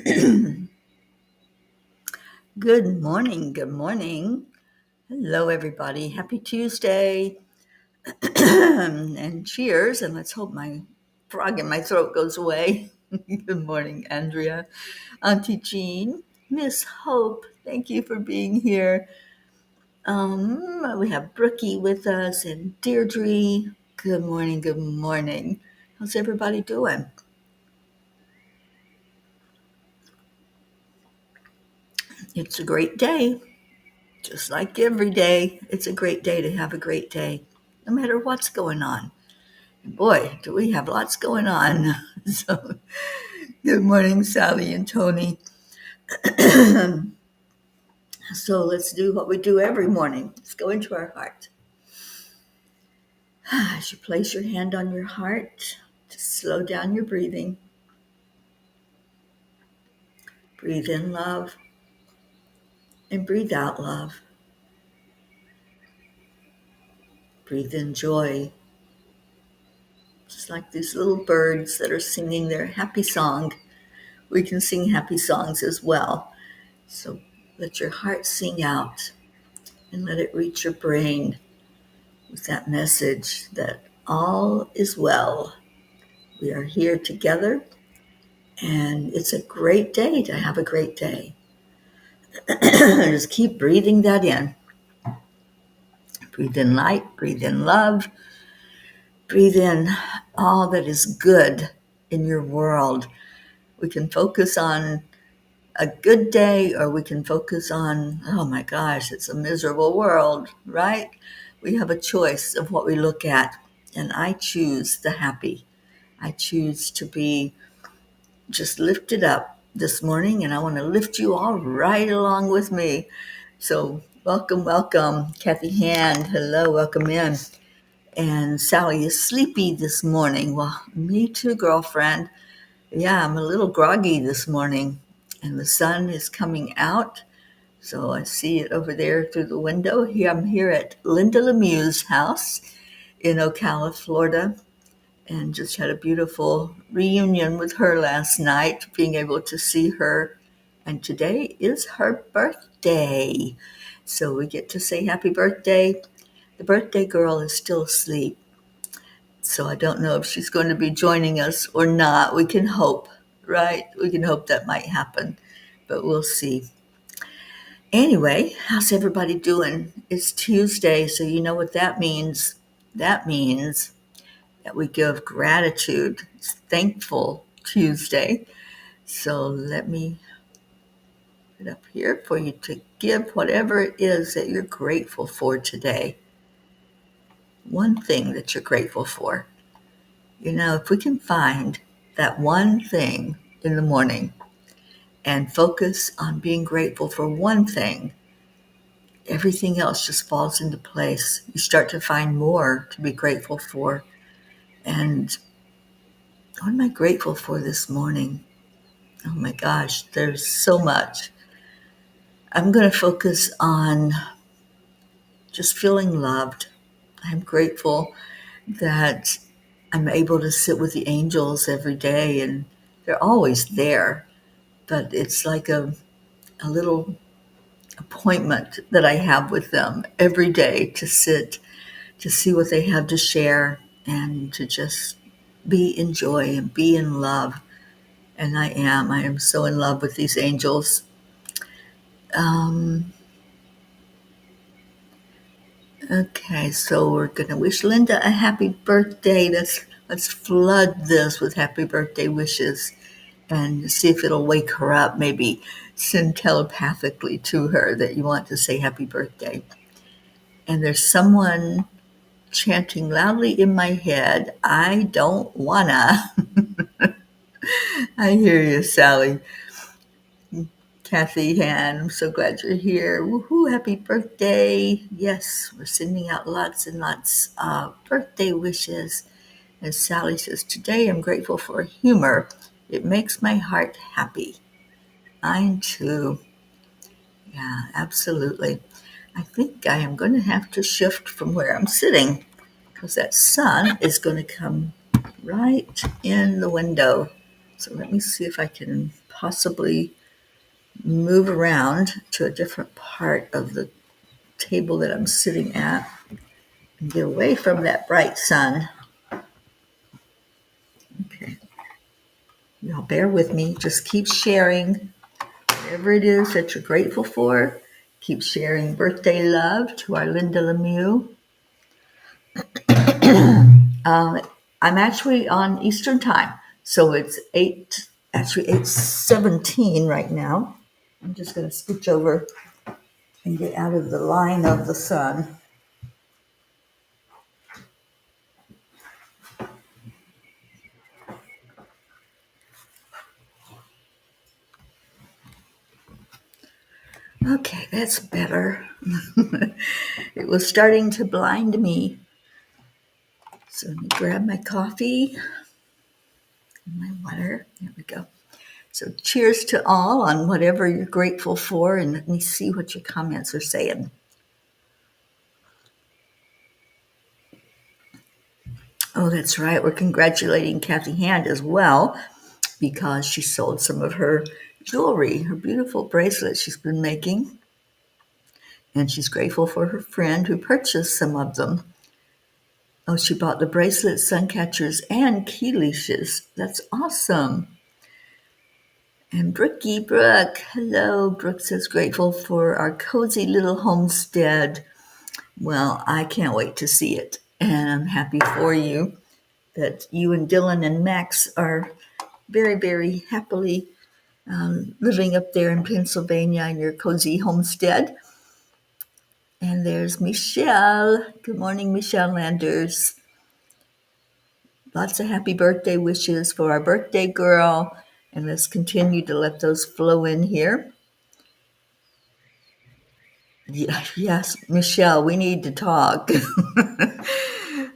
Good morning. Good morning. Hello, everybody. Happy Tuesday. And cheers. And let's hope my frog in my throat goes away. Good morning, Andrea. Auntie Jean. Miss Hope. Thank you for being here. We have Brookie with us and Deirdre. Good morning. Good morning. How's everybody doing? It's a great day. Just like every day, it's a great day to have a great day, no matter what's going on. And boy, do we have lots going on. So, good morning, Sally and Tony. So, let's do what we do every morning. Let's go into our heart. As you place your hand on your heart, just slow down your breathing. Breathe in love and breathe out love. Breathe in joy, just like these little birds that are singing their happy song. We can sing happy songs as well. So let your heart sing out and let it reach your brain with that message that all is well. We are here together, and it's a great day to have a great day. Just keep breathing that in. Breathe in light, breathe in love, breathe in all that is good in your world. We can focus on a good day, or we can focus on, oh my gosh, it's a miserable world, right? We have a choice of what we look at, and I choose the happy. I choose to be just lifted up this morning, and I want to lift you all right along with me. So welcome, welcome. Kathy Hand, hello, welcome in. And Sally is sleepy this morning. Well, me too, girlfriend. Yeah, I'm a little groggy this morning, and the sun is coming out. So I see it over there through the window. Here I'm here at Linda Lemieux's house in Ocala, Florida, and just had a beautiful reunion with her last night, being able to see her. And today is her birthday. So we get to say happy birthday. The birthday girl is still asleep. So I don't know if she's going to be joining us or not. We can hope, right? We can hope that might happen, but we'll see. Anyway, how's everybody doing? It's Tuesday, so you know what that means. That means that we give gratitude. It's Thankful Tuesday. So let me put it up here for you to give whatever it is that you're grateful for today. One thing that you're grateful for. You know, if we can find that one thing in the morning and focus on being grateful for one thing, everything else just falls into place. You start to find more to be grateful for. And what am I grateful for this morning? Oh my gosh, there's so much. I'm going to focus on just feeling loved. I'm grateful that I'm able to sit with the angels every day, and they're always there. But it's like a little appointment that I have with them every day to sit, to see what they have to share, and to just be in joy and be in love. And I am so in love with these angels. Um, okay, so we're going to wish Linda a happy birthday. Let's flood this with happy birthday wishes and see if it'll wake her up. Maybe send telepathically to her that you want to say happy birthday. And there's someone chanting loudly in my head, I don't wanna. I hear you, Sally. Kathy Han, I'm so glad you're here. Woohoo, happy birthday. Yes, we're sending out lots and lots of birthday wishes. And Sally says, today I'm grateful for humor. It makes my heart happy. Mine too. Yeah, absolutely. I think I am going to have to shift from where I'm sitting because that sun is going to come right in the window. So let me see if I can possibly move around to a different part of the table that I'm sitting at and get away from that bright sun. Okay. Y'all bear with me. Just keep sharing whatever it is that you're grateful for. Keep sharing birthday love to our Linda Lemieux. I'm actually on Eastern time, so it's 8:17 right now. I'm just going to scooch over and get out of the line of the sun. Okay, that's better. It was starting to blind me. So let me grab my coffee and my water. There we go. So cheers to all on whatever you're grateful for, and let me see what your comments are saying. Oh, that's right. We're congratulating Kathy Hand as well because she sold some of her jewelry, her beautiful bracelets she's been making. And she's grateful for her friend who purchased some of them. Oh, she bought the bracelets, sun catchers, and key leashes. That's awesome. And Brooke, hello. Brooke says grateful for our cozy little homestead. Well, I can't wait to see it. And I'm happy for you that you and Dylan and Max are very, very happily living up there in Pennsylvania in your cozy homestead. And there's Michelle. Good morning, Michelle Landers. Lots of happy birthday wishes for our birthday girl. And let's continue to let those flow in here. Yes, Michelle, we need to talk.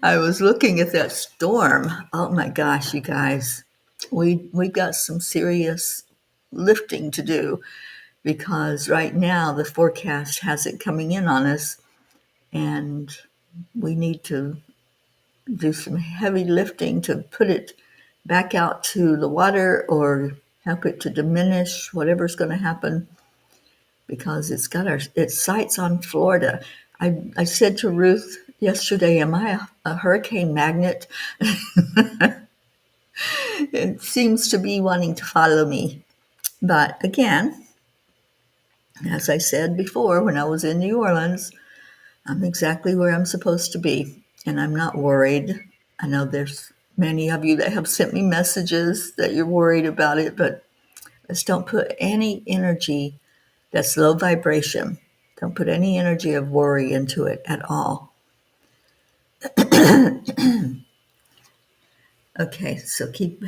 I was looking at that storm. Oh my gosh, you guys. We've got some serious lifting to do because right now the forecast has it coming in on us, and we need to do some heavy lifting to put it back out to the water or help it to diminish whatever's going to happen because it's got its sights on Florida. I said to Ruth yesterday, am I a hurricane magnet? It seems to be wanting to follow me. But again, as I said before, when I was in New Orleans, I'm exactly where I'm supposed to be, and I'm not worried. I know there's many of you that have sent me messages that you're worried about it, but let's don't put any energy that's low vibration. Don't put any energy of worry into it at all. Okay, so keep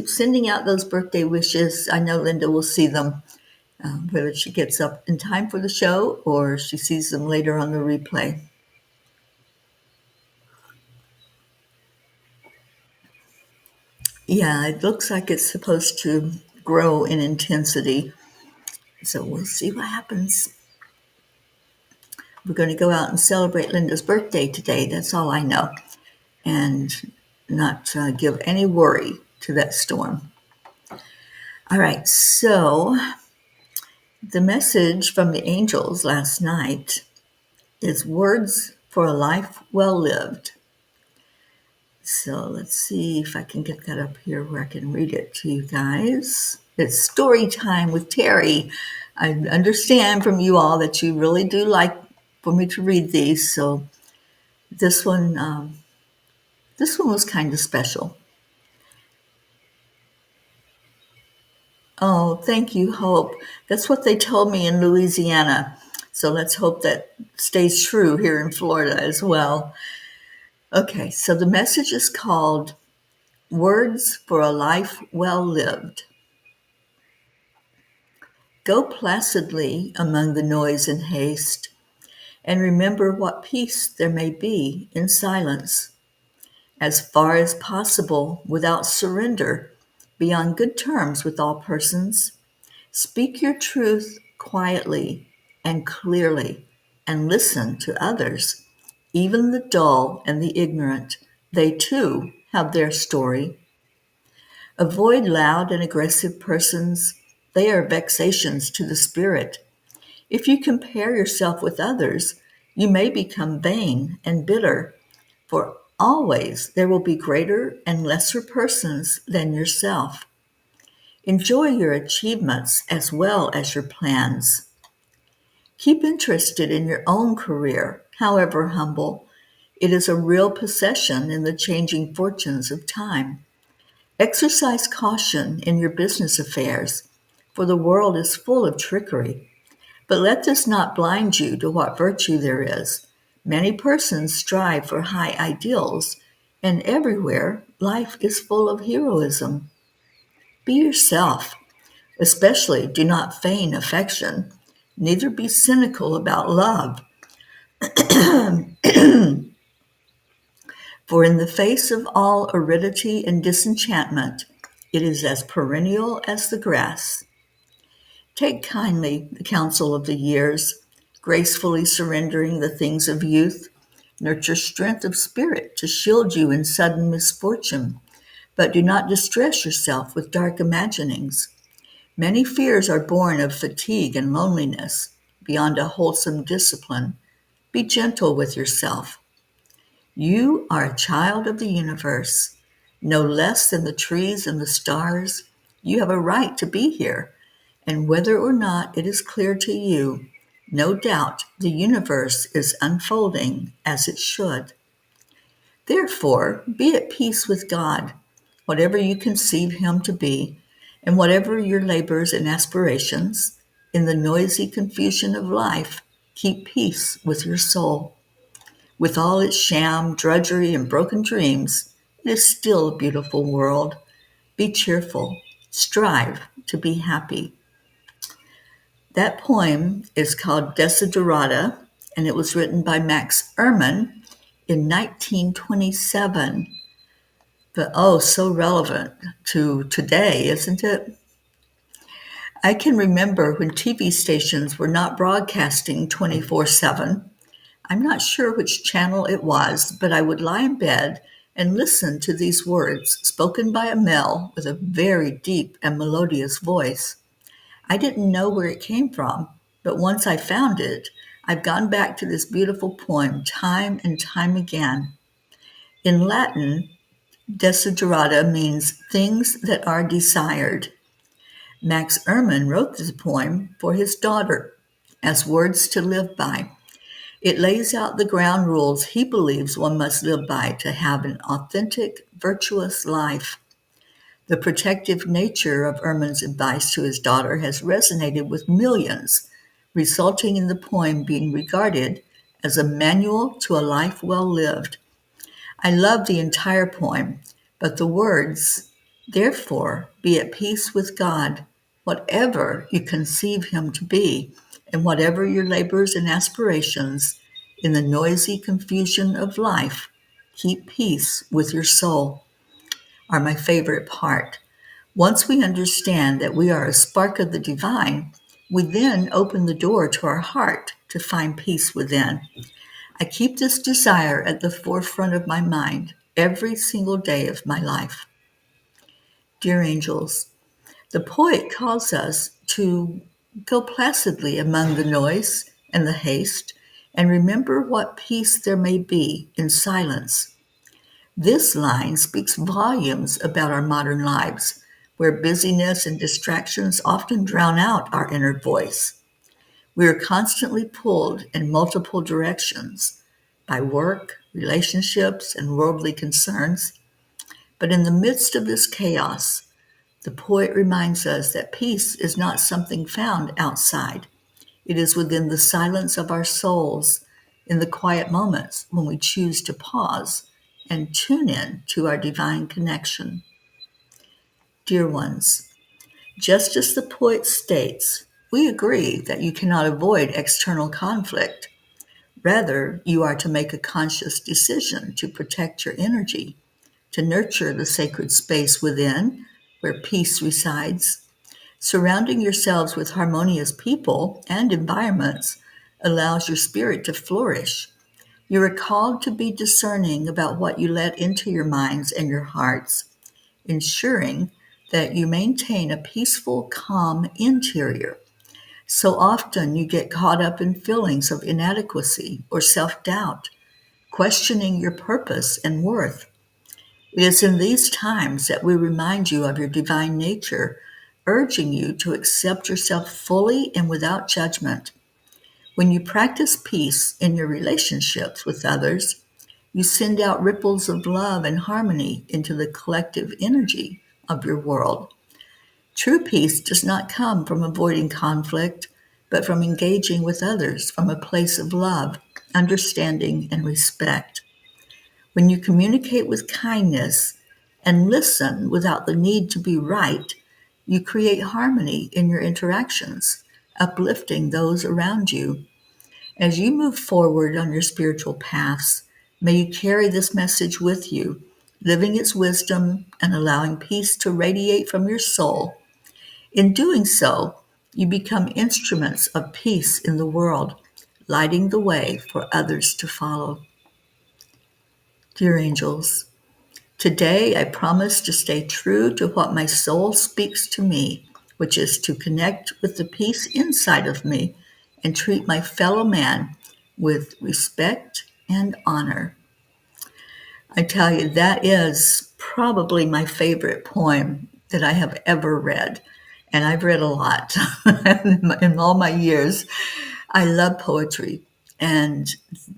sending out those birthday wishes. I know Linda will see them, whether she gets up in time for the show or she sees them later on the replay. Yeah, it looks like it's supposed to grow in intensity. So we'll see what happens. We're going to go out and celebrate Linda's birthday today. That's all I know. And not give any worry to that storm. All right, so the message from the angels last night is words for a life well lived. So let's see if I can get that up here where I can read it to you guys. It's story time with Teri. I understand from you all that you really do like for me to read these. So this one was kind of special. Oh, thank you, Hope. That's what they told me in Louisiana. So let's hope that stays true here in Florida as well. Okay, so the message is called Words for a Life Well Lived. Go placidly among the noise and haste, and remember what peace there may be in silence. As far as possible, without surrender, be on good terms with all persons. Speak your truth quietly and clearly, and listen to others, even the dull and the ignorant. They too have their story. Avoid loud and aggressive persons. They are vexations to the spirit. If you compare yourself with others, you may become vain and bitter, for always there will be greater and lesser persons than yourself. Enjoy your achievements as well as your plans. Keep interested in your own career, however humble. It is a real possession in the changing fortunes of time. Exercise caution in your business affairs, for the world is full of trickery. But let this not blind you to what virtue there is. Many persons strive for high ideals, and everywhere life is full of heroism. Be yourself. Especially do not feign affection, neither be cynical about love. For in the face of all aridity and disenchantment, it is as perennial as the grass. Take kindly the counsel of the years, gracefully surrendering the things of youth. Nurture strength of spirit to shield you in sudden misfortune, but do not distress yourself with dark imaginings. Many fears are born of fatigue and loneliness, beyond a wholesome discipline. Be gentle with yourself. You are a child of the universe, no less than the trees and the stars. You have a right to be here, and whether or not it is clear to you, no doubt the universe is unfolding as it should. Therefore, be at peace with God, whatever you conceive Him to be, and whatever your labors and aspirations. In the noisy confusion of life, keep peace with your soul. With all its sham, drudgery, and broken dreams, it is still a beautiful world. Be cheerful. Strive to be happy. That poem is called Desiderata, and it was written by Max Ehrmann in 1927. But oh, so relevant to today, isn't it? I can remember when TV stations were not broadcasting 24/7. I'm not sure which channel it was, but I would lie in bed and listen to these words spoken by a male with a very deep and melodious voice. I didn't know where it came from, but once I found it, I've gone back to this beautiful poem time and time again. In Latin, desiderata means things that are desired. Max Ehrmann wrote this poem for his daughter as words to live by. It lays out the ground rules he believes one must live by to have an authentic, virtuous life. The protective nature of Ehrmann's advice to his daughter has resonated with millions, resulting in the poem being regarded as a manual to a life well lived. I love the entire poem, but the words, therefore, be at peace with God, whatever you conceive Him to be, and whatever your labors and aspirations, in the noisy confusion of life, keep peace with your soul, are my favorite part. Once we understand that we are a spark of the divine, we then open the door to our heart to find peace within. I keep this desire at the forefront of my mind every single day of my life. Dear angels, the poet calls us to go placidly among the noise and the haste and remember what peace there may be in silence. This line speaks volumes about our modern lives, where busyness and distractions often drown out our inner voice. We are constantly pulled in multiple directions by work, relationships, and worldly concerns. But in the midst of this chaos, the poet reminds us that peace is not something found outside. It is within the silence of our souls, in the quiet moments when we choose to pause and tune in to our divine connection. Dear ones, just as the poet states, we agree that you cannot avoid external conflict. Rather, you are to make a conscious decision to protect your energy, to nurture the sacred space within where peace resides. Surrounding yourselves with harmonious people and environments allows your spirit to flourish. You are called to be discerning about what you let into your minds and your hearts, ensuring that you maintain a peaceful, calm interior. So often you get caught up in feelings of inadequacy or self doubt, questioning your purpose and worth. It is in these times that we remind you of your divine nature, urging you to accept yourself fully and without judgment. When you practice peace in your relationships with others, you send out ripples of love and harmony into the collective energy of your world. True peace does not come from avoiding conflict, but from engaging with others from a place of love, understanding, and respect. When you communicate with kindness and listen without the need to be right, you create harmony in your interactions, uplifting those around you. As you move forward on your spiritual paths, may you carry this message with you, living its wisdom and allowing peace to radiate from your soul. In doing so, you become instruments of peace in the world, lighting the way for others to follow. Dear angels, today I promise to stay true to what my soul speaks to me, which is to connect with the peace inside of me and treat my fellow man with respect and honor. I tell you, that is probably my favorite poem that I have ever read. And I've read a lot in all my years. I love poetry. And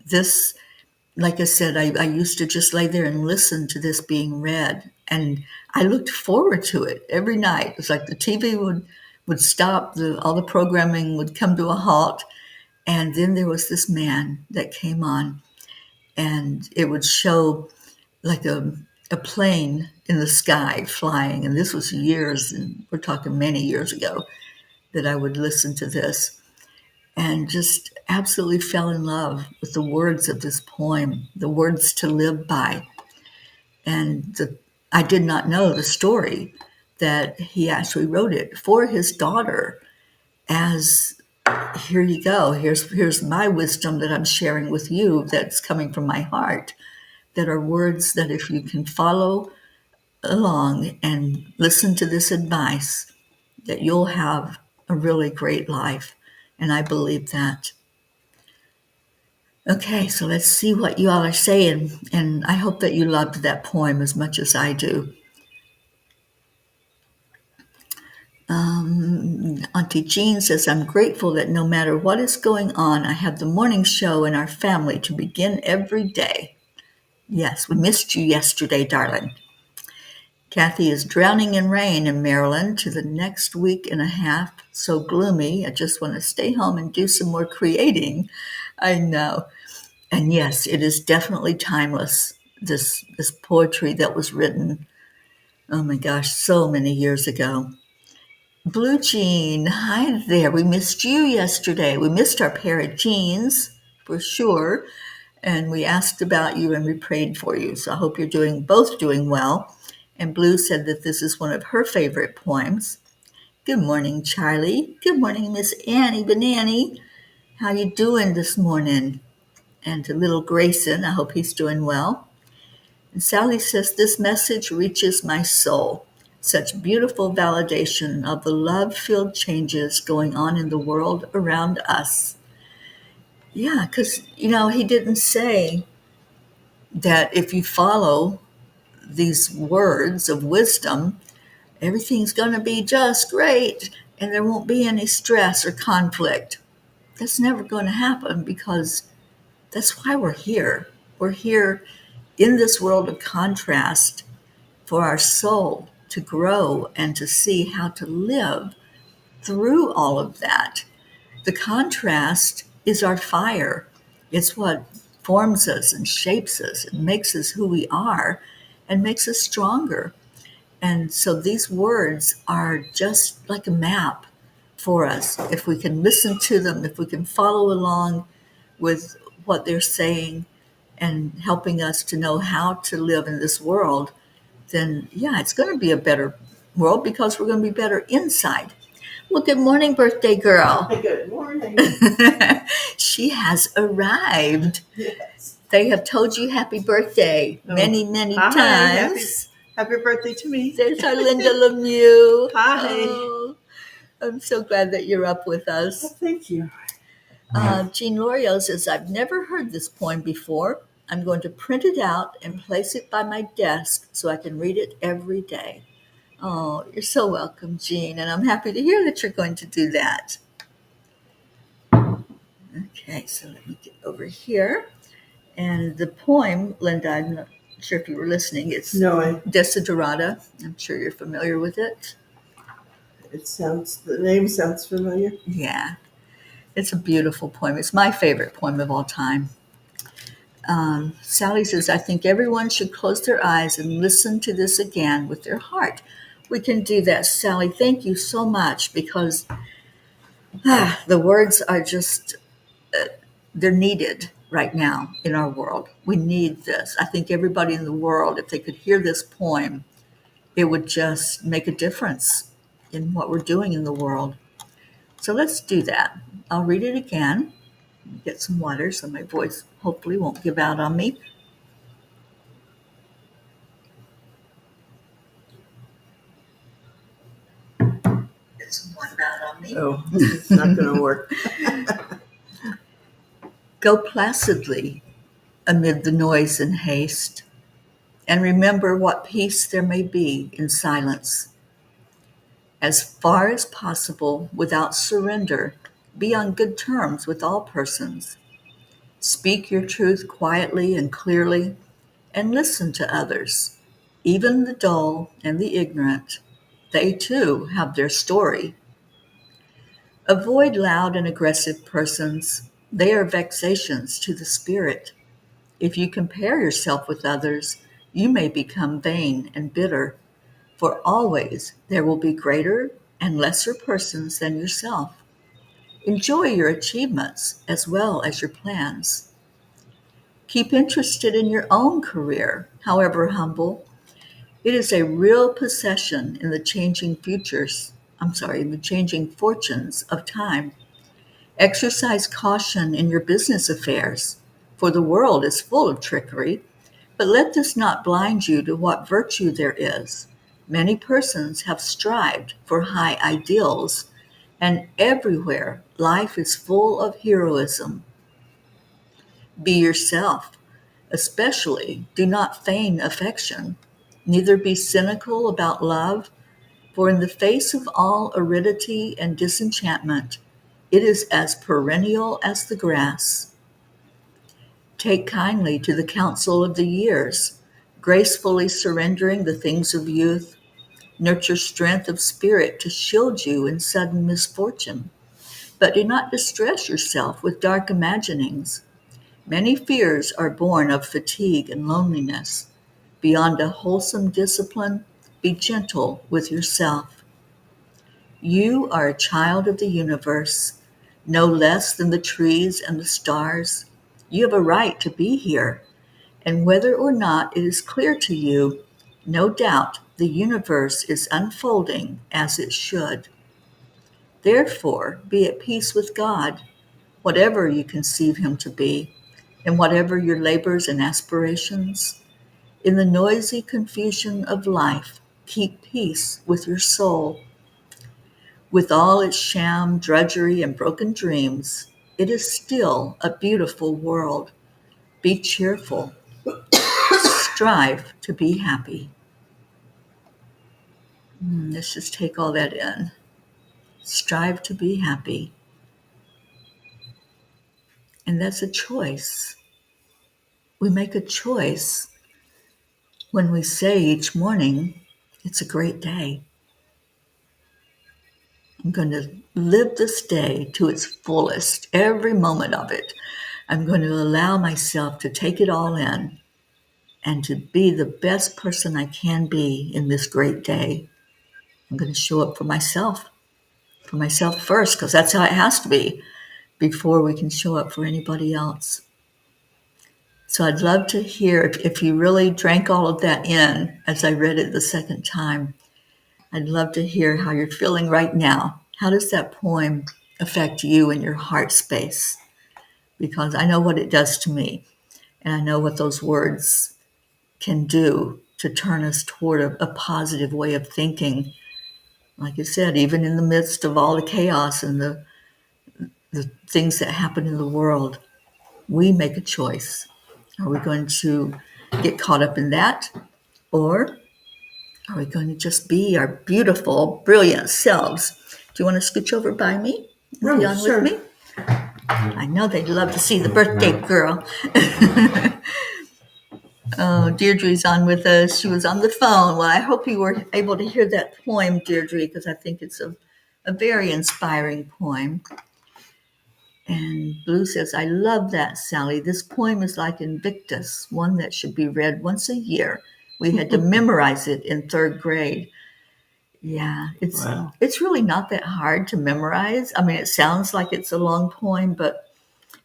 this, like I said, I used to just lay there and listen to this being read. And I looked forward to it every night. It was like the TV would stop, all the programming would come to a halt. And then there was this man that came on, and it would show like a plane in the sky flying. And this was years, and we're talking many years ago, that I would listen to this and just absolutely fell in love with the words of this poem, the words to live by. And I did not know the story that he actually wrote it for his daughter as, here you go, here's my wisdom that I'm sharing with you that's coming from my heart, that are words that if you can follow along and listen to this advice, that you'll have a really great life. And I believe that. Okay, so let's see what you all are saying. And I hope that you loved that poem as much as I do. Auntie Jean says, I'm grateful that no matter what is going on, I have the morning show in our family to begin every day. Yes, we missed you yesterday, darling. Kathy is drowning in rain in Maryland to the next week and a half. So gloomy. I just want to stay home and do some more creating. I know. And yes, it is definitely timeless. This poetry that was written, oh my gosh, so many years ago. Blue Jean, hi there. We missed you yesterday. We missed our pair of jeans for sure. And we asked about you and we prayed for you. So I hope you're both doing well. And Blue said that this is one of her favorite poems. Good morning, Charlie. Good morning, Miss Annie Banani. How you doing this morning? And to little Grayson, I hope he's doing well. And Sally says, this message reaches my soul. Such beautiful validation of the love-filled changes going on in the world around us. Yeah, because, he didn't say that if you follow these words of wisdom, everything's going to be just great and there won't be any stress or conflict. That's never going to happen because that's why we're here. We're here in this world of contrast for our soul to grow and to see how to live through all of that. The contrast is our fire. It's what forms us and shapes us and makes us who we are and makes us stronger. And so these words are just like a map for us. If we can listen to them, if we can follow along with what they're saying and helping us to know how to live in this world, then yeah, it's going to be a better world because we're going to be better inside. Well, good morning, birthday girl. Good morning. She has arrived. Yes. They have told you happy birthday many, many times. Happy birthday to me. There's our Linda Lemieux. Hi. Oh, I'm so glad that you're up with us. Well, thank you. Jean L'Oreal says, I've never heard this poem before. I'm going to print it out and place it by my desk so I can read it every day. Oh, you're so welcome, Jean, and I'm happy to hear that you're going to do that. Okay, so let me get over here. And the poem, Linda, I'm not sure if you were listening, it's No, Desiderata. I'm sure you're familiar with it. The name sounds familiar. Yeah, it's a beautiful poem. It's my favorite poem of all time. Sally says, I think everyone should close their eyes and listen to this again with their heart. We can do that, Sally. Thank you so much because the words are just, they're needed right now in our world. We need this. I think everybody in the world, if they could hear this poem, it would just make a difference in what we're doing in the world. So let's do that. I'll read it again. Get some water so my voice hopefully won't give out on me. Get some water out on me. Oh, it's not going to work. Go placidly amid the noise and haste, and remember what peace there may be in silence. As far as possible, without surrender, be on good terms with all persons. Speak your truth quietly and clearly, and listen to others, even the dull and the ignorant. They too have their story. Avoid loud and aggressive persons. They are vexations to the spirit. If you compare yourself with others, you may become vain and bitter, for always there will be greater and lesser persons than yourself. Enjoy your achievements as well as your plans. Keep interested in your own career, however humble. It is a real possession in the in the changing fortunes of time. Exercise caution in your business affairs, for the world is full of trickery, but let this not blind you to what virtue there is. Many persons have strived for high ideals, and everywhere life is full of heroism. Be yourself, especially do not feign affection, neither be cynical about love, for in the face of all aridity and disenchantment, it is as perennial as the grass. Take kindly to the counsel of the years, gracefully surrendering the things of youth. Nurture strength of spirit to shield you in sudden misfortune. But do not distress yourself with dark imaginings. Many fears are born of fatigue and loneliness. Beyond a wholesome discipline, be gentle with yourself. You are a child of the universe, no less than the trees and the stars. You have a right to be here, and whether or not it is clear to you, no doubt the universe is unfolding as it should. Therefore, be at peace with God, whatever you conceive him to be, and whatever your labors and aspirations. In the noisy confusion of life, keep peace with your soul. With all its sham, drudgery, and broken dreams, it is still a beautiful world. Be cheerful. Strive to be happy. Let's just take all that in. Strive to be happy. And that's a choice. We make a choice when we say each morning, it's a great day. I'm going to live this day to its fullest, every moment of it. I'm going to allow myself to take it all in and to be the best person I can be in this great day. I'm going to show up for myself first, because that's how it has to be before we can show up for anybody else. So I'd love to hear if you really drank all of that in as I read it the second time. I'd love to hear how you're feeling right now. How does that poem affect you in your heart space? Because I know what it does to me, and I know what those words can do to turn us toward a positive way of thinking. Like I said, even in the midst of all the chaos and the things that happen in the world, we make a choice. Are we going to get caught up in that? Or are we going to just be our beautiful, brilliant selves? Do you want to scooch over by me and be on sure. with me? I know they'd love to see the birthday girl. Oh, Deirdre's on with us. She was on the phone. Well, I hope you were able to hear that poem, Deirdre, because I think it's a very inspiring poem. And Blue says, I love that, Sally. This poem is like Invictus, one that should be read once a year. We had to memorize it in third grade. Yeah, Wow. it's really not that hard to memorize. I mean, it sounds like it's a long poem, but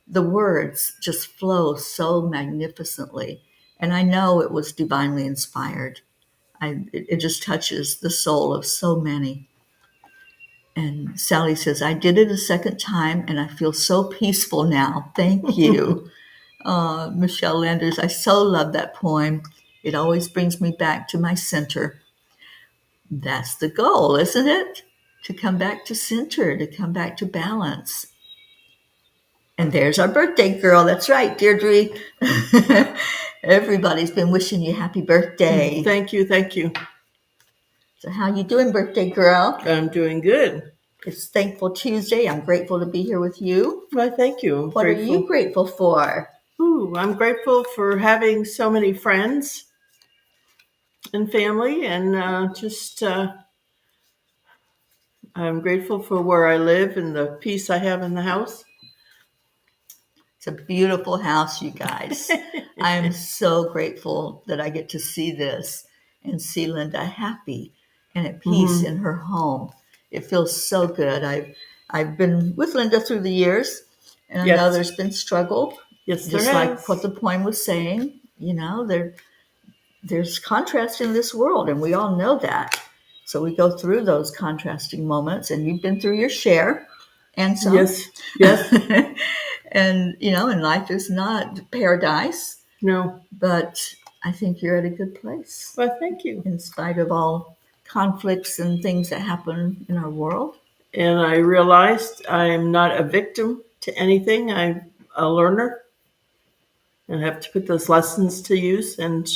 the words just flow so magnificently. And I know it was divinely inspired. It just touches the soul of so many. And Sally says, I did it a second time and I feel so peaceful now. Thank you. Michelle Landers, I so love that poem. It always brings me back to my center. That's the goal, isn't it? To come back to center, to come back to balance. And there's our birthday girl. That's right, Deirdre. Everybody's been wishing you happy birthday. Thank you. So how you doing, birthday girl? I'm doing good. It's Thankful Tuesday. I'm grateful to be here with you. Well, thank you. What are you grateful for? I'm grateful for having so many friends and family, and I'm grateful for where I live and the peace I have in the house. It's a beautiful house, you guys. I am so grateful that I get to see this and see Linda happy and at peace in her home. It feels so good. I've been with Linda through the years, and I know there's been struggle. Yes, just like what the poem was saying. You know, there's contrast in this world, and we all know that. So we go through those contrasting moments, and you've been through your share, and some. Yes. And, you know, and life is not paradise. No. But I think you're at a good place. Well, thank you. In spite of all conflicts and things that happen in our world. And I realized I'm not a victim to anything. I'm a learner and have to put those lessons to use and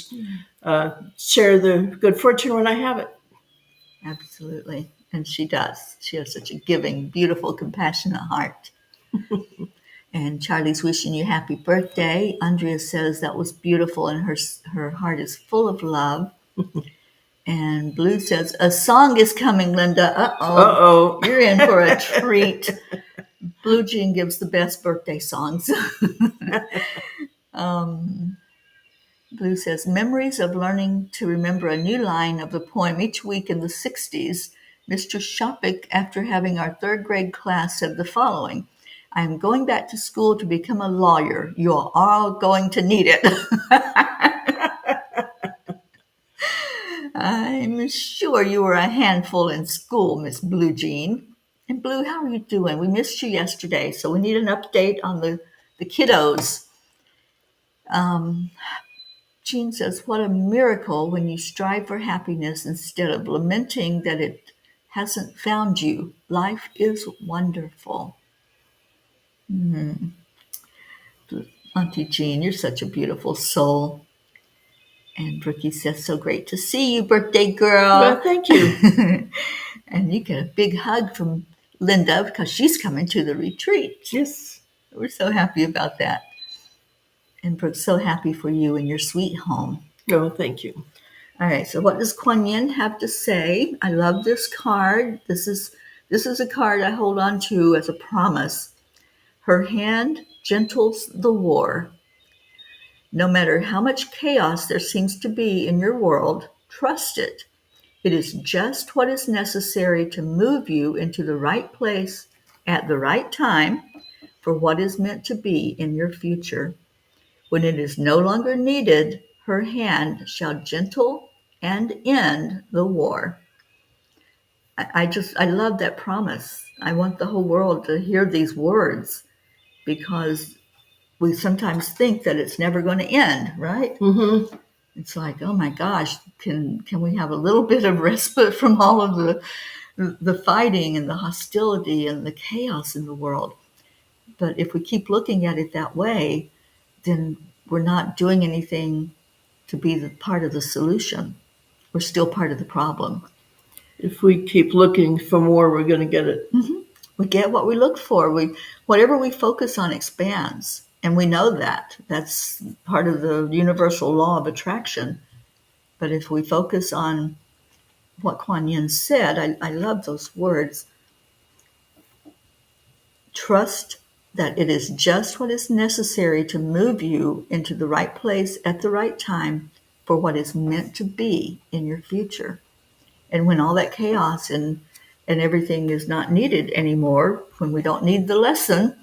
share the good fortune when I have it. Absolutely. And she does. She has such a giving, beautiful, compassionate heart. And Charlie's wishing you happy birthday. Andrea says that was beautiful and her heart is full of love. And Blue says, a song is coming, Linda. Uh-oh. You're in for a treat. Blue Jean gives the best birthday songs. Blue says, memories of learning to remember a new line of the poem each week in the 60s. Mr. Shopik, after having our third grade class, said the following, I am going back to school to become a lawyer. You're all going to need it. I'm sure you were a handful in school, Miss Blue Jean. And Blue, how are you doing? We missed you yesterday, so we need an update on the kiddos. Jean says, what a miracle when you strive for happiness instead of lamenting that it hasn't found you. Life is wonderful. Auntie Jean, you're such a beautiful soul. And Brookie says, so great to see you, birthday girl. Well, thank you. And you get a big hug from Linda because she's coming to the retreat. Yes. We're so happy about that. And Brooke's so happy for you and your sweet home. Oh, thank you. All right, so what does Kuan Yin have to say? I love this card. This is a card I hold on to as a promise. Her hand gentles the war. No matter how much chaos there seems to be in your world, trust it. It is just what is necessary to move you into the right place at the right time for what is meant to be in your future. When it is no longer needed, her hand shall gentle and end the war. I love that promise. I want the whole world to hear these words because we sometimes think that it's never going to end, right? Mm-hmm. It's like, oh my gosh, can we have a little bit of respite from all of the fighting and the hostility and the chaos in the world? But if we keep looking at it that way, then we're not doing anything to be the part of the solution. We're still part of the problem. If we keep looking for more, we're going to get it. Mm-hmm. We get what we look for. Whatever we focus on expands, and we know that. That's part of the universal law of attraction. But if we focus on what Kuan Yin said, I love those words. Trust that it is just what is necessary to move you into the right place at the right time for what is meant to be in your future. And when all that chaos and everything is not needed anymore, when we don't need the lesson,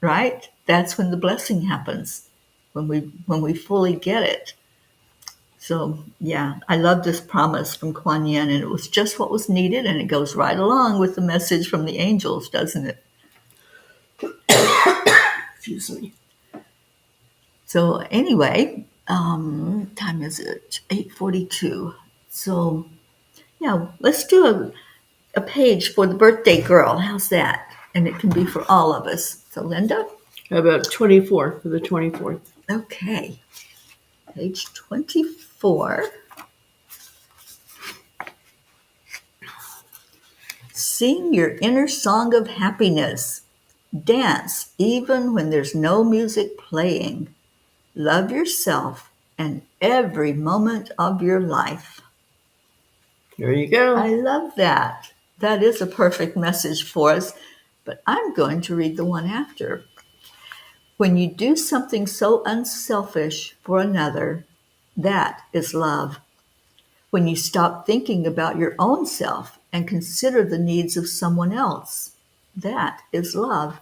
right? That's when the blessing happens. When we fully get it. So yeah, I love this promise from Kuan Yin, and it was just what was needed, and it goes right along with the message from the angels, doesn't it? Excuse me. So anyway, time is it 8:42. So yeah, let's do a page for the birthday girl. How's that? And it can be for all of us. So Linda, How about 24 for the 24th? okay, page 24. Sing your inner song of happiness. Dance even when there's no music playing. Love yourself and every moment of your life. There you go. I love that. That is a perfect message for us, but I'm going to read the one after. When you do something so unselfish for another, that is love. When you stop thinking about your own self and consider the needs of someone else, that is love.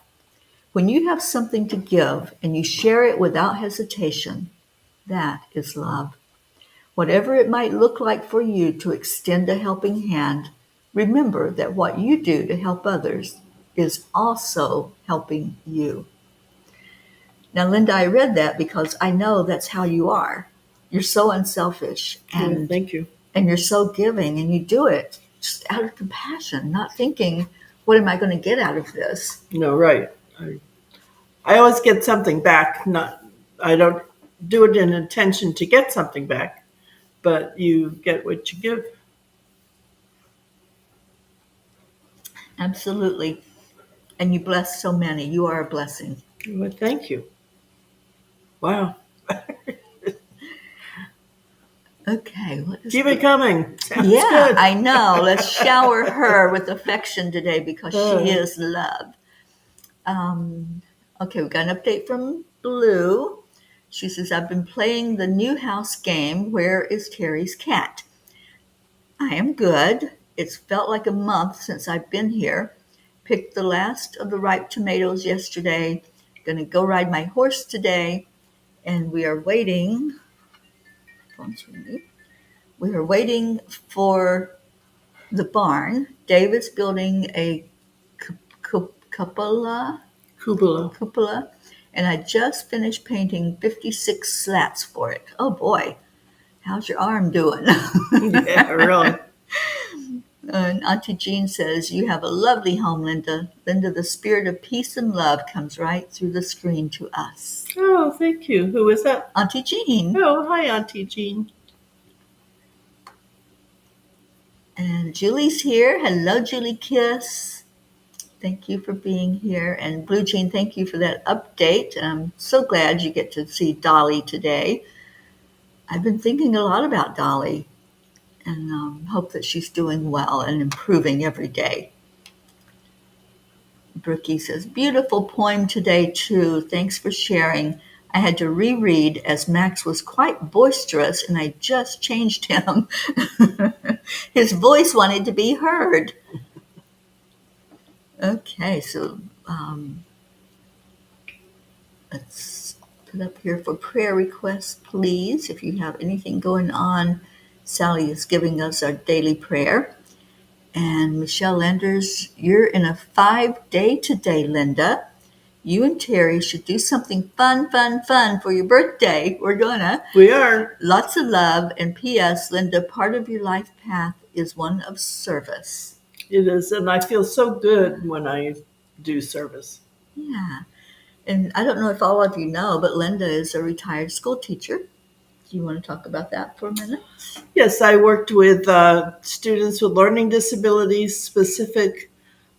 When you have something to give and you share it without hesitation, that is love. Whatever it might look like for you to extend a helping hand, remember that what you do to help others is also helping you. Now, Linda, I read that because I know that's how you are. You're so unselfish Yeah, thank you. and you're so giving, and you do it just out of compassion, not thinking, what am I going to get out of this? No, right. I always get something back. I don't do it in intention to get something back, but you get what you give. Absolutely. And you bless so many. You are a blessing. Well, thank you. Wow. Okay, what is Keep it coming. Sounds Yeah, good. I know. Let's shower her with affection today because she is love. Okay, we got an update from Blue. She says, I've been playing the new house game, Where is Teri's Cat? I am good. It's felt like a month since I've been here. Picked the last of the ripe tomatoes yesterday. Gonna go ride my horse today. And we are waiting. Phone's ringing. We are waiting for the barn. David's building a cupola, Cupola. and I just finished painting 56 slats for it. Oh boy, how's your arm doing? Yeah, really. And Auntie Jean says, you have a lovely home, Linda. Linda, the spirit of peace and love comes right through the screen to us. Oh, thank you. Who is that? Auntie Jean. Oh, hi, Auntie Jean. And Julie's here. Hello, Julie Kiss. Thank you for being here. And Blue Jean, thank you for that update. I'm so glad you get to see Dolly today. I've been thinking a lot about Dolly and hope that she's doing well and improving every day. Brookie says, beautiful poem today, too. Thanks for sharing. I had to reread as Max was quite boisterous and I just changed him. His voice wanted to be heard. Okay, so let's put up here for prayer requests, please. If you have anything going on, Sally is giving us our daily prayer. And Michelle Landers, you're in a 5-day today, Linda. you and Teri should do something fun, fun, fun for your birthday. We're gonna. We are. Lots of love. And P.S. Linda, part of your life path is one of service. It is, and I feel so good when I do service. Yeah. And I don't know if all of you know, but Linda is a retired school teacher. Do you want to talk about that for a minute? Yes, I worked with students with learning disabilities, specific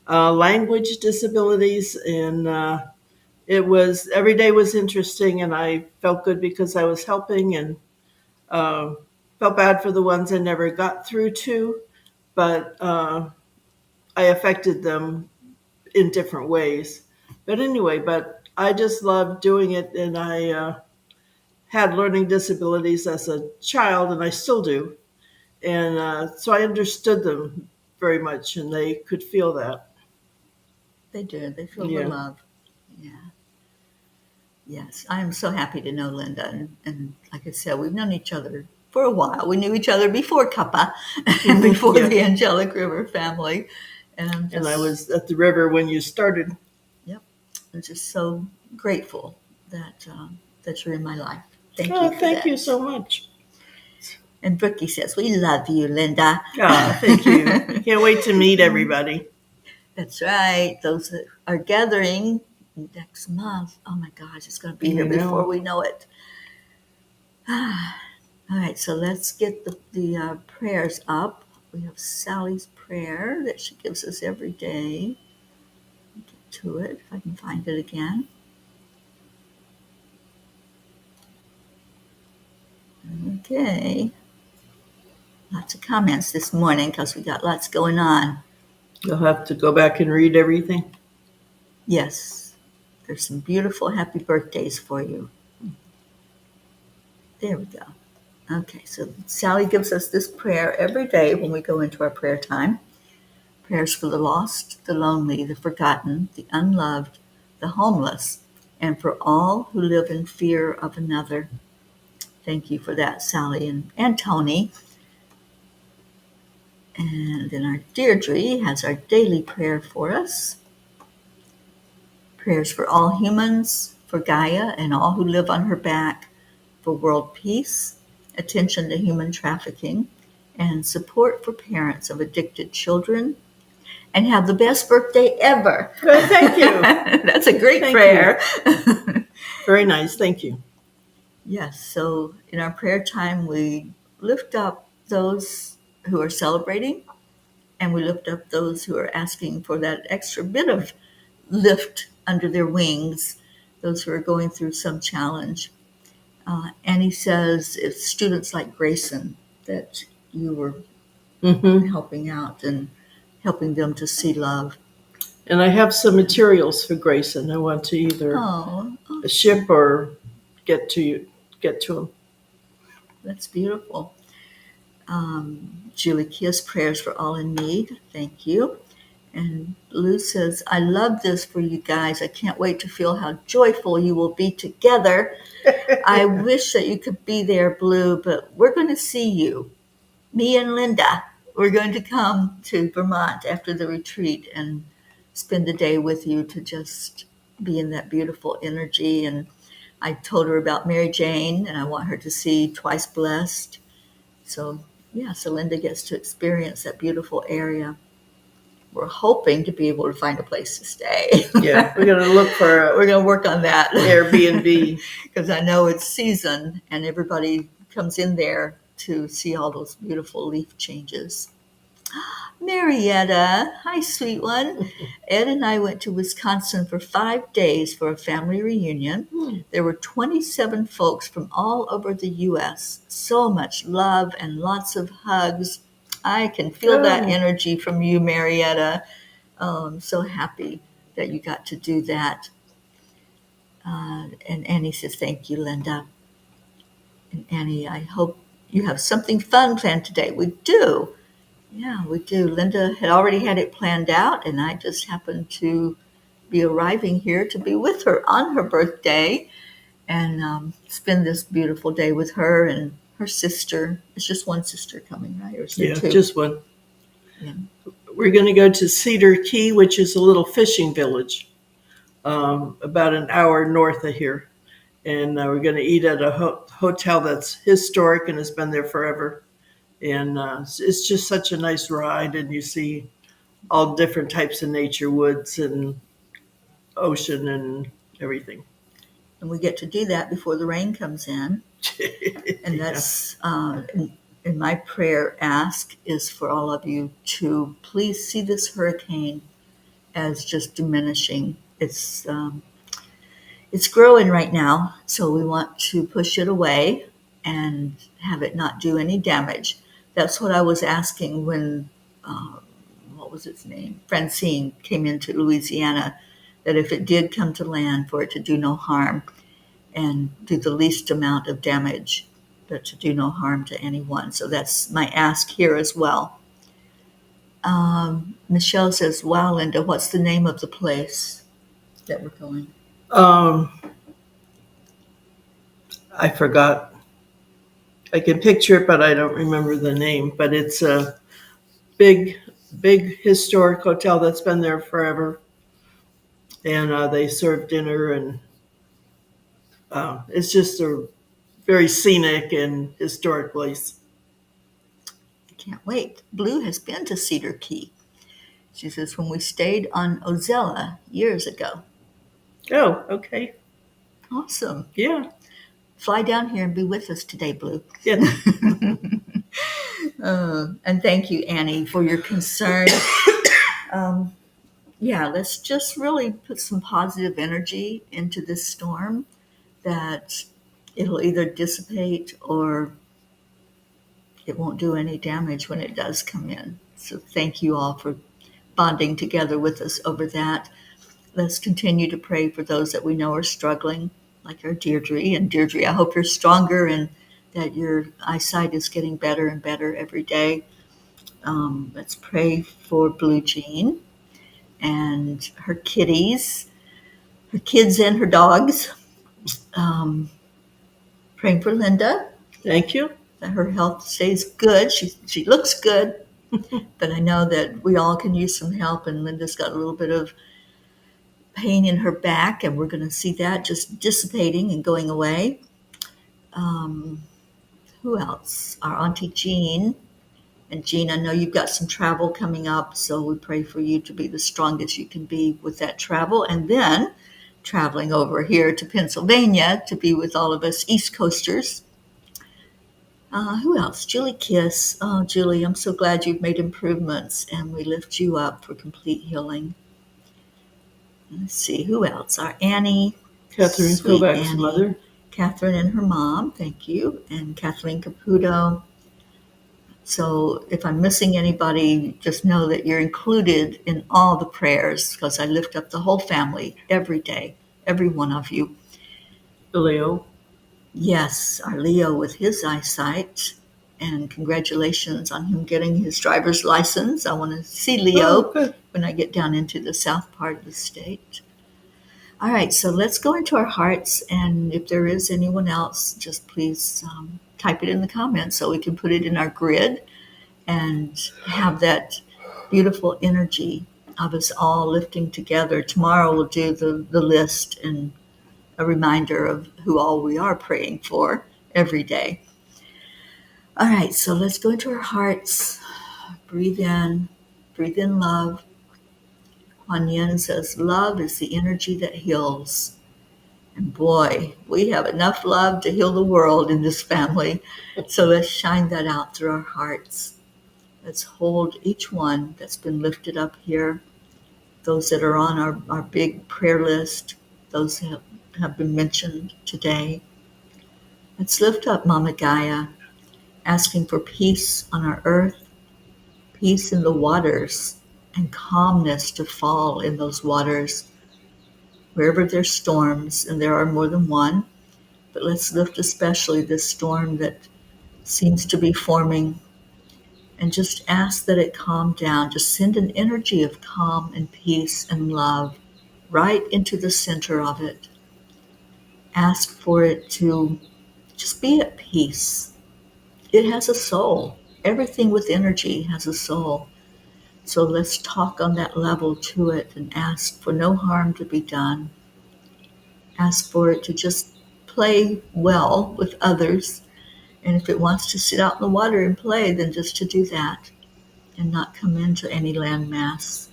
language disabilities, and it was every day was interesting, and I felt good because I was helping, and uh, felt bad for the ones I never got through to, but I affected them in different ways. But anyway, but I just loved doing it, and I had learning disabilities as a child, and I still do. And so I understood them very much, and they could feel that. They do. They feel the Yeah. love. Yeah. Yes. I am so happy to know Linda. And like I said, we've known each other for a while. We knew each other before Cuppa and before Yeah. the Angelic River family. And And I was at the river when you started. yep, I'm just so grateful that that you're in my life. Thank Oh, you for thank that. you so much. And Brookie says, we love you, Linda. Ah, thank you. I can't wait to meet everybody. That's right. Those that are gathering next month. Oh my gosh, it's going to be here before we know it. All right, so let's get the prayers up. We have Sally's prayer that she gives us every day. Get to it if I can find it again. Okay. Lots of comments this morning because we got lots going on. You'll have to go back and read everything. Yes, there's some beautiful happy birthdays for you. There we go. Okay, so Sally gives us this prayer every day when we go into our prayer time. Prayers for the lost, the lonely, the forgotten, the unloved, the homeless, and for all who live in fear of another. Thank you for that, Sally and Tony. And then our Deirdre has our daily prayer for us. Prayers for all humans, for Gaia and all who live on her back, for world peace, attention to human trafficking, and support for parents of addicted children. And have the best birthday ever. Well, thank you. That's a great prayer. Very nice. Thank you. Yes, so in our prayer time, we lift up those who are celebrating, and we lift up those who are asking for that extra bit of lift under their wings, those who are going through some challenge. Annie says it's students like Grayson that you were helping out and helping them to see love. And I have some materials for Grayson. I want to either ship or get to him. That's beautiful. Julie Kiss, prayers for all in need. Thank you. And Lou says, I love this for you guys. I can't wait to feel how joyful you will be together. I wish that you could be there, Blue, but we're going to see you. Me and Linda, we're going to come to Vermont after the retreat and spend the day with you to just be in that beautiful energy. And I told her about Mary Jane, and I want her to see Twice Blessed. So, yeah, so Linda gets to experience that beautiful area. We're hoping to be able to find a place to stay. Yeah, we're going to look for we're going to work on that. Airbnb. Because I know it's season, and everybody comes in there to see all those beautiful leaf changes. Marietta, hi, sweet one. Ed and I went to Wisconsin for 5 days for a family reunion. There were 27 folks from all over the U.S. So much love and lots of hugs. I can feel that energy from you, Marietta. I'm so happy that you got to do that. And Annie says, thank you, Linda. And Annie, I hope you have something fun planned today. We do. Yeah, we do. Linda had already had it planned out, and I just happened to be arriving here to be with her on her birthday and spend this beautiful day with her and her sister. It's just one sister coming, right? Or is there two? Just one. Yeah. We're going to go to Cedar Key, which is a little fishing village. about an hour north of here. And we're going to eat at a hotel that's historic and has been there forever. And it's just such a nice ride, and you see all different types of nature, woods and ocean and everything. And we get to do that before the rain comes in. And Yeah. that's in my prayer ask is for all of you to please see this hurricane as just diminishing. It's growing right now, so we want to push it away and have it not do any damage. That's what I was asking when what was its name? Francine came into Louisiana, that if it did come to land, for it to do no harm and do the least amount of damage, but to do no harm to anyone. So that's my ask here as well. Michelle says, wow, Linda, what's the name of the place that we're going? Um, I forgot. I can picture it, but I don't remember the name. But it's a big, big historic hotel that's been there forever. And they serve dinner, and it's just a very scenic and historic place. I can't wait. Blue has been to Cedar Key. She says, when we stayed on Ozella years ago. Oh, okay. Awesome. Yeah. Fly down here and be with us today, Blue. Yeah. And thank you, Annie, for your concern. Yeah, let's just really put some positive energy into this storm that it'll either dissipate or it won't do any damage when it does come in. So thank you all for bonding together with us over that. Let's continue to pray for those that we know are struggling, like our Deirdre. And Deirdre, I hope you're stronger and that your eyesight is getting better and better every day. Let's pray for Blue Jean and her kitties, her kids and her dogs. Praying for Linda, Thank you. that her health stays good. She looks good, but I know that we all can use some help. And Linda's got a little bit of pain in her back, and we're going to see that just dissipating and going away. Um, who else? Our Auntie Jean. And Jean, I know you've got some travel coming up, so we pray for you to be the strongest you can be with that travel. And then traveling over here to Pennsylvania to be with all of us East Coasters. Who else? Julie Kiss. Oh, Julie, I'm so glad you've made improvements, and we lift you up for complete healing. Let's see, who else? Our Annie, Catherine sweet Kovacs' Annie. mother. Catherine and her mom, thank you. And Kathleen Caputo. So if I'm missing anybody, just know that you're included in all the prayers because I lift up the whole family every day, every one of you. Leo. Yes, our Leo with his eyesight. And congratulations on him getting his driver's license. I want to see Leo Oh, good. when I get down into the south part of the state. All right, so let's go into our hearts. And if there is anyone else, just please type it in the comments so we can put it in our grid and have that beautiful energy of us all lifting together. Tomorrow we'll do the list and a reminder of who all we are praying for every day. All right, so let's go into our hearts. Breathe in love. Kuan Yin says, love is the energy that heals. And boy, we have enough love to heal the world in this family. So let's shine that out through our hearts. Let's hold each one that's been lifted up here, those that are on our big prayer list, those that have been mentioned today. Let's lift up Mama Gaia, asking for peace on our earth, peace in the waters, and calmness to fall in those waters, wherever there's storms, and there are more than one. But let's lift especially this storm that seems to be forming and just ask that it calm down. Just send an energy of calm and peace and love right into the center of it. Ask for it to just be at peace. It has a soul. Everything with energy has a soul. So let's talk on that level to it and ask for no harm to be done. Ask for it to just play well with others. And if it wants to sit out in the water and play, then just to do that and not come into any landmass.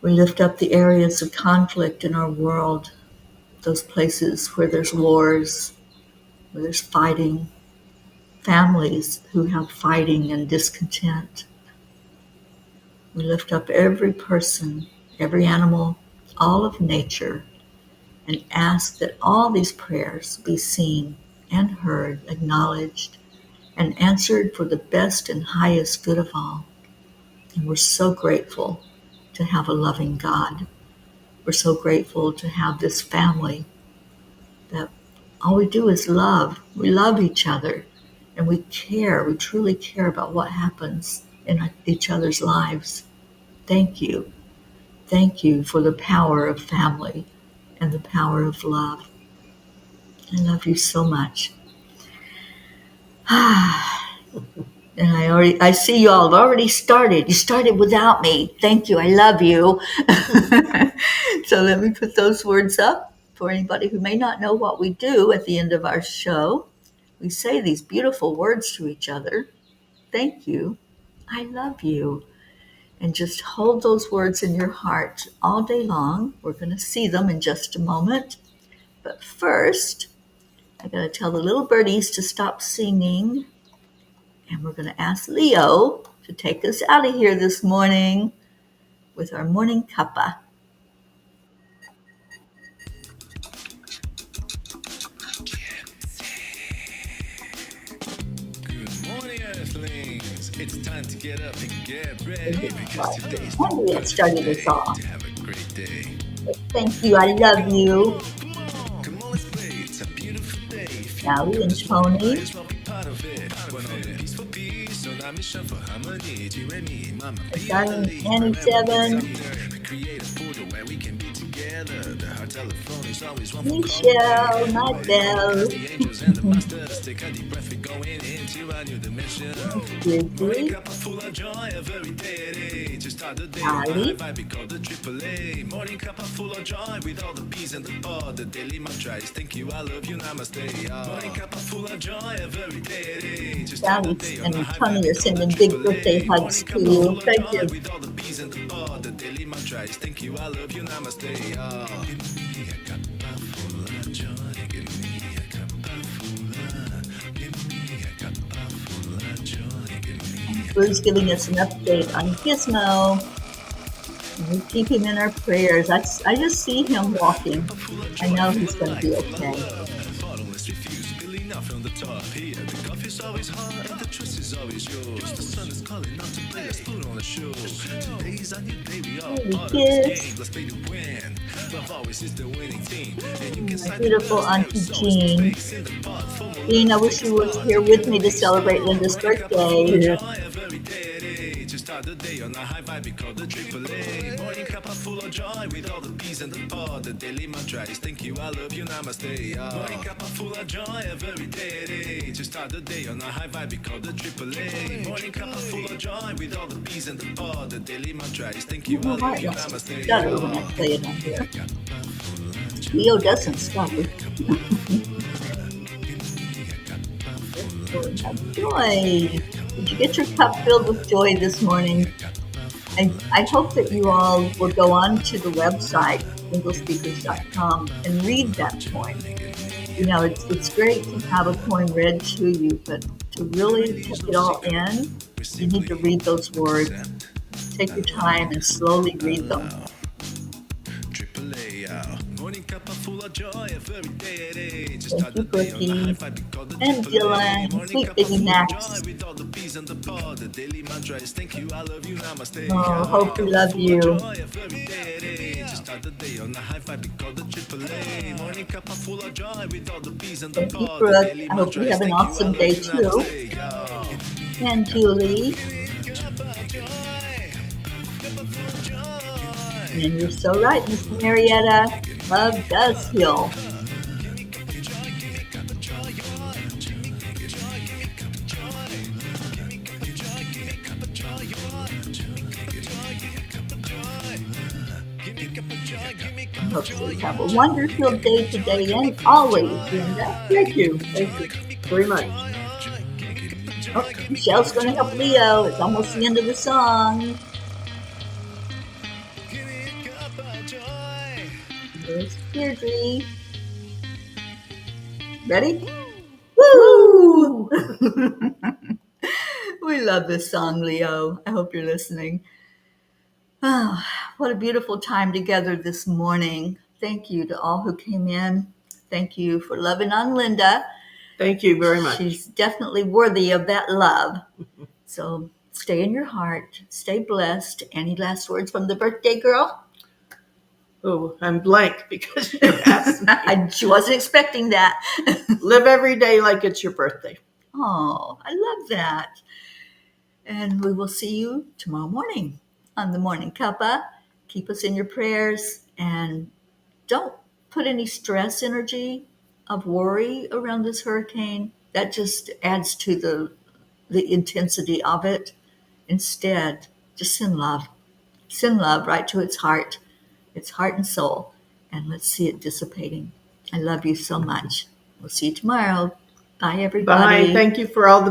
We lift up the areas of conflict in our world, those places where there's wars, where there's fighting, families who have fighting and discontent. We lift up every person, every animal, all of nature, and ask that all these prayers be seen and heard, acknowledged, and answered for the best and highest good of all. And we're so grateful to have a loving God. We're so grateful to have this family that all we do is love. We love each other and we care. We truly care about what happens in each other's lives. Thank you. Thank you for the power of family and the power of love. I love you so much. And I see you all have already started. You started without me. Thank you. I love you. So let me put those words up for anybody who may not know what we do at the end of our show. We say these beautiful words to each other. Thank you. I love you. And just hold those words in your heart all day long. We're going to see them in just a moment. But first, I got to tell the little birdies to stop singing. And we're going to ask Leo to take us out of here this morning with our morning cuppa. Good morning, Earthlings. It's time to get up and get ready because today's the Henry had started us day off. to have a great day. Thank you. I love you. Come on, let's play. It's a beautiful day. If you Sally woke up and this morning, might Tony. as well be part of it. One on the peaceful peace, so now mission for harmony. Do and me, mama, be Darling the Annie Seven. we create a portal where we can be together. The heart telephone is always one phone call Michelle, away. my As bell. the angels and the masters take a deep breath, we're going into a new dimension. Morning Dizzy. cup of full of joy every day. To start the day on a high Ali. vibe, we call the AAA. Morning cup of full of joy with all the peas and the pod. The daily mantra is thank you, I love you, namaste. Morning cup of full of joy every day. To start the Sally day on a and high vibe, Tony we are call the sending big birthday AAA. hugs Morning to cup of you. full of Thank joy you. with all the peas and the pod. The daily mantra is thank you, I love you, namaste. Give me a cup full of joy. Give me a cup full of. Give me a cup full of joy. Give me a Bruce giving us an update on Gizmo. And we keep him in our prayers. I just see him walking. I know he's going to be okay. bottomless refuse, spilling out from the top here. The coffee's always hot and the truth is always yours. The sun is calling out to play, let's put on a show. Today's a new day, we all Hey, part of this kids. game. Let's play to win. Love always is the winning team. And you can My slide beautiful with us, there Auntie is always more Jean. space in the pot. For more Jean, I love, wish take a you was spot. here with Together me to we celebrate strong. Linda's Morning cup of full birthday. of Yeah. joy every day. To start the day on a high vibe, we call the AAA. Morning cup of full of joy with all the peas and the pod. The daily mantra is thank you, I love you, namaste. Morning cup of full of joy every day. To start the day on a high vibe, we call the AAA. Morning cup of full of joy with all the peas and the pod. The daily mantra is thank you, I My love heart you, wants to namaste. stutter when I play it on here. Leo doesn't stutter. Joy. Did you get your cup filled with joy this morning? I hope that you all will go on to the website, englishspeakers.com, and read that poem. You know, it's great to have a poem read to you, but to really take it all in, you need to read those words. Take your time and slowly read them. Morning cup of full of joy every day. Just Thank start you, the day on a high Brookie, vibe, we call the and AAA. Dylan, and Morning sweet cup of baby full of Max. joy with all the peas and the pod. The daily mantra is thank you, I love you, namaste. Oh, Morning hope cup we of love full of you. joy every day. Just start the day on a high vibe, we call the AAA. Morning cup of full of joy with all the peas and the Thank you, pod. The Brooke. daily I hope mantra you is have an thank you, I awesome love day you, too. namaste. And Julie, Cup of joy. Cup of full of joy. and you're so right, Miss Marietta. Love does heal. Hope you have a wonderful day today and always, Linda. Thank you. Thank you very much. Oh, Michelle's going to help Leo. It's almost the end of the song. There's Deirdre. Ready? Woo! Woo! We love this song, Leo. I hope you're listening. Oh, what a beautiful time together this morning. Thank you to all who came in. Thank you for loving on Linda. Thank you very much. She's definitely worthy of that love. So stay in your heart. Stay blessed. Any last words from the birthday girl? Oh, I'm blank because you asked me. She wasn't expecting that. Live every day like it's your birthday. Oh, I love that. And we will see you tomorrow morning on the Morning Cuppa. Keep us in your prayers and don't put any stress energy of worry around this hurricane. That just adds to the intensity of it. Instead, just send love. Send love right to its heart and soul, and let's see it dissipating. I love you so much. We'll see you tomorrow. Bye, Bye. everybody. Thank you for all the